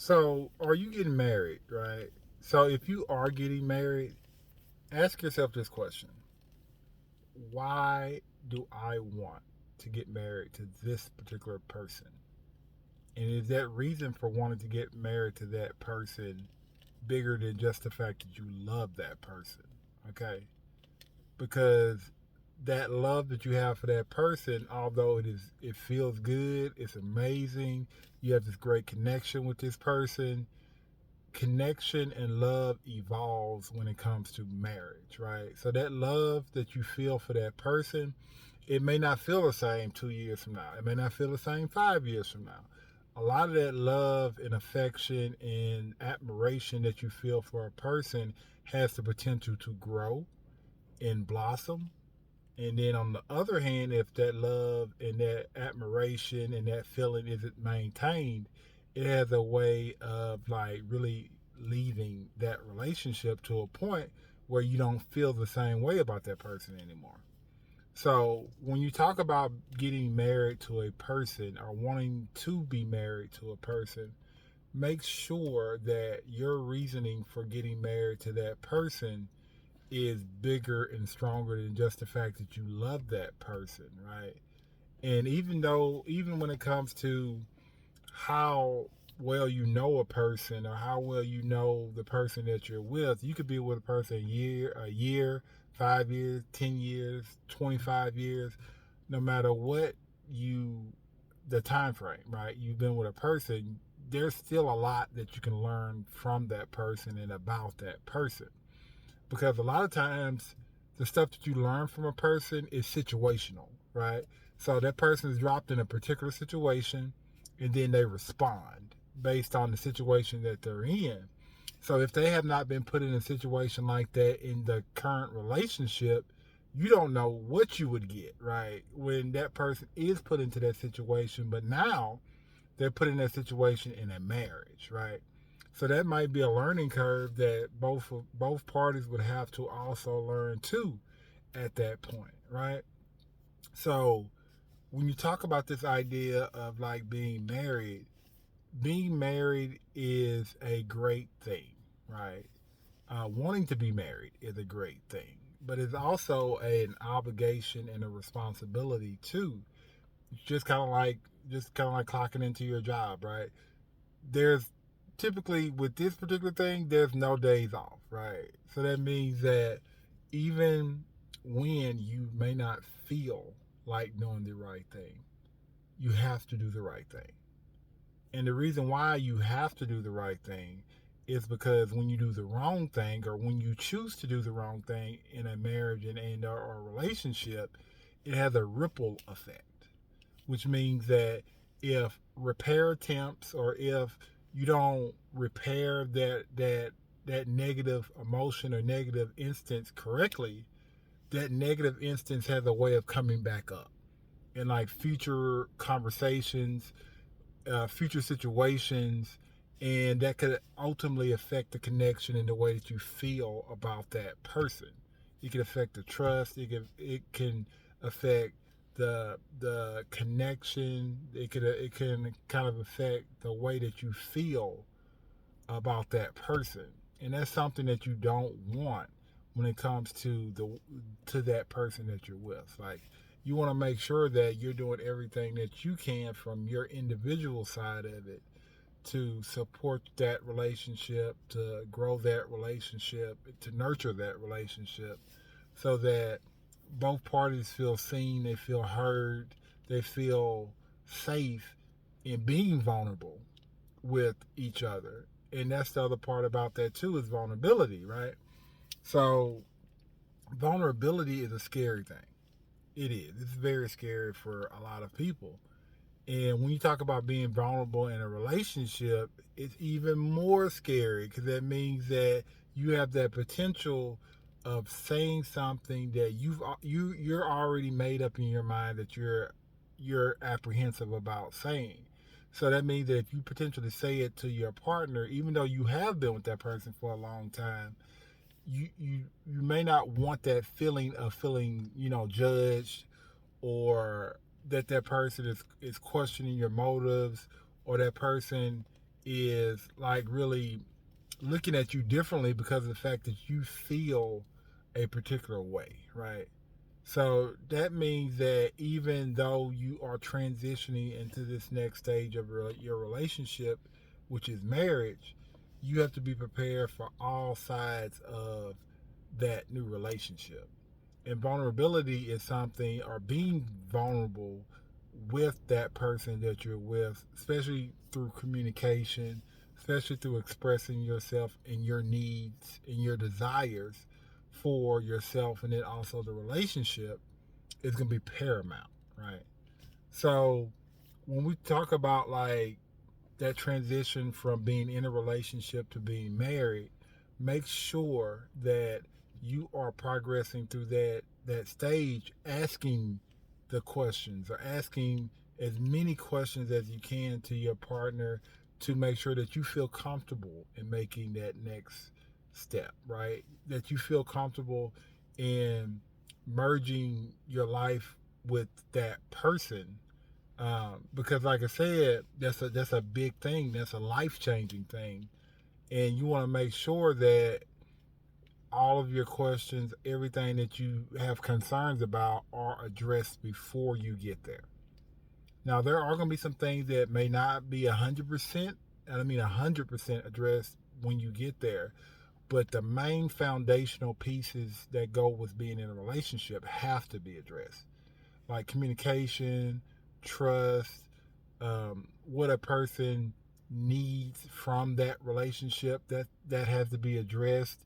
So, are you getting married, right? So, if you are getting married, ask yourself this question: why do I want to get married to this particular person? And is that reason for wanting to get married to that person bigger than just the fact that you love that person? Okay? Because that love that you have for that person, although it feels good, it's amazing, you have this great connection with this person, connection and love evolves when it comes to marriage, right? So that love that you feel for that person, it may not feel the same 2 years from now. It may not feel the same 5 years from now. A lot of that love and affection and admiration that you feel for a person has the potential to grow and blossom. And then on the other hand, if that love and that admiration and that feeling isn't maintained, it has a way of like really leaving that relationship to a point where you don't feel the same way about that person anymore. So when you talk about getting married to a person or wanting to be married to a person, make sure that your reasoning for getting married to that person is bigger and stronger than just the fact that you love that person, right? And even when it comes to how well you know a person or how well you know the person that you're with, you could be with a person a year, 5 years, 10 years, 25 years, no matter what you the time frame, right? You've been with a person, there's still a lot that you can learn from that person and about that person, because a lot of times the stuff that you learn from a person is situational, right? So that person is dropped in a particular situation and then they respond based on the situation that they're in. So if they have not been put in a situation like that in the current relationship, you don't know what you would get, right? When that person is put into that situation, but now they're put in that situation in a marriage, right? So that might be a learning curve that both parties would have to also learn too at that point, right? So when you talk about this idea of like being married is a great thing, right? Wanting to be married is a great thing, but it's also an obligation and a responsibility too. Just kind of like clocking into your job, right? There's typically with this particular thing, there's no days off, right? So that means that even when you may not feel like doing the right thing, you have to do the right thing. And the reason why you have to do the right thing is because when you do the wrong thing or when you choose to do the wrong thing in a marriage and or a relationship, it has a ripple effect, which means that if repair attempts or if you don't repair that negative emotion or negative instance correctly, that negative instance has a way of coming back up in like future conversations, future situations, and that could ultimately affect the connection and the way that you feel about that person. It can affect the trust. It can affect the connection. It can kind of affect the way that you feel about that person, and that's something that you don't want when it comes to that person that you're with. Like, you want to make sure that you're doing everything that you can from your individual side of it to support that relationship, to grow that relationship, to nurture that relationship, so that both parties feel seen, they feel heard, they feel safe in being vulnerable with each other. And that's the other part about that too, is vulnerability, right? So vulnerability is a scary thing. It is. It's very scary for a lot of people. And when you talk about being vulnerable in a relationship, it's even more scary because that means that you have that potential of saying something that you're already made up in your mind that you're apprehensive about saying. So that means that if you potentially say it to your partner, even though you have been with that person for a long time, you may not want that feeling of feeling judged, or that person is questioning your motives, or that person is like really looking at you differently because of the fact that you feel a particular way, right? So that means that even though you are transitioning into this next stage of your relationship, which is marriage, you have to be prepared for all sides of that new relationship. And vulnerability is something, or being vulnerable with that person that you're with, especially through communication, especially through expressing yourself and your needs and your desires for yourself and then also the relationship, is going to be paramount, right? So when we talk about like that transition from being in a relationship to being married, make sure that you are progressing through that stage, asking the questions or asking as many questions as you can to your partner to make sure that you feel comfortable in making that next step, right? That you feel comfortable in merging your life with that person, because like I said, that's a big thing. That's a life changing thing, and you want to make sure that all of your questions, everything that you have concerns about, are addressed before you get there. Now, there are going to be some things that may not be 100%, and I mean 100% addressed when you get there. But the main foundational pieces that go with being in a relationship have to be addressed, like communication, trust, what a person needs from that relationship, that has to be addressed.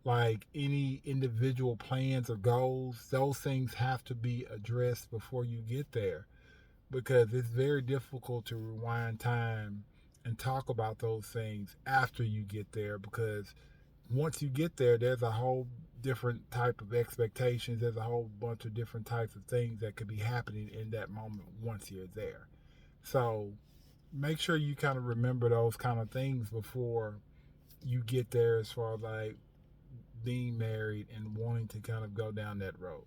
Like any individual plans or goals, those things have to be addressed before you get there, because it's very difficult to rewind time and talk about those things after you get there, because once you get there, there's a whole different type of expectations. There's a whole bunch of different types of things that could be happening in that moment once you're there. So make sure you kind of remember those kind of things before you get there, as far as like being married and wanting to kind of go down that road.